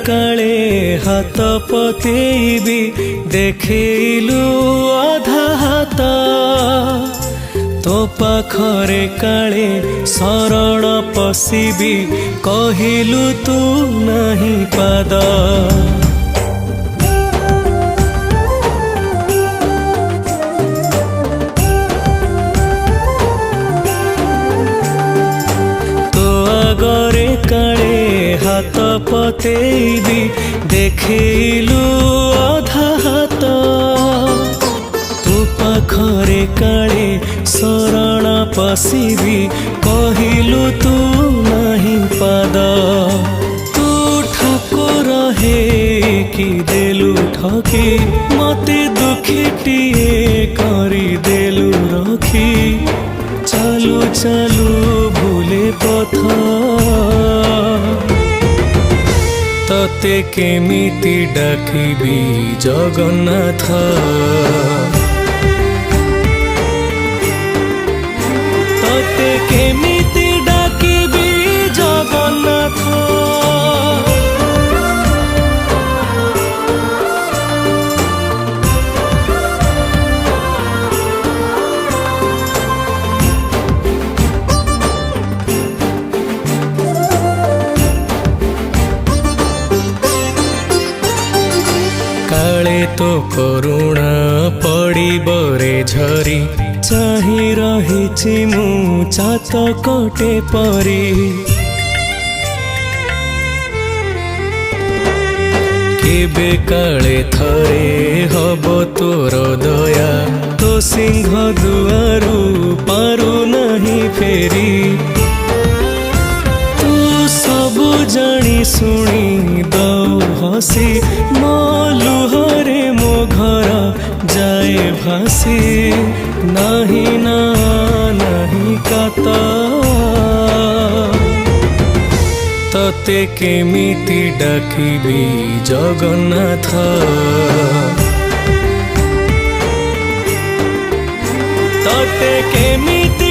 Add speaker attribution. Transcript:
Speaker 1: काले हाथ पतेबी देखिलु अधा हाथ तो पाखरे काले शरण पशिबी कहिलु तू नहीं पाद तो आगरे काले हाथ पतेबी देखिलु अधा हाथ तू पाखरे काले शरण पशिबी कहिलु तू नहीं पाद तू ठाकुर हे कि देलु ठकी मते दुखीटिए करी देलु रखी चालू चालू भूले पथ तते केमिति डाकिबी जगन्नाथ तते केमिति डाकिबी जगन्नाथ काले तो करुणा पड़िबरे झरी चाही रहिछि मु चातकटे परी केबे काले थरे हब तोर दया तो सिंह दुआरु पारु नहीं फेरी तू सबु जानी सुनी दौ हसी मो लुहरे मो घर जाए भासी नहीं ना नहीं कात तते केमिति डाकिबी जगन्नाथ तते केमिति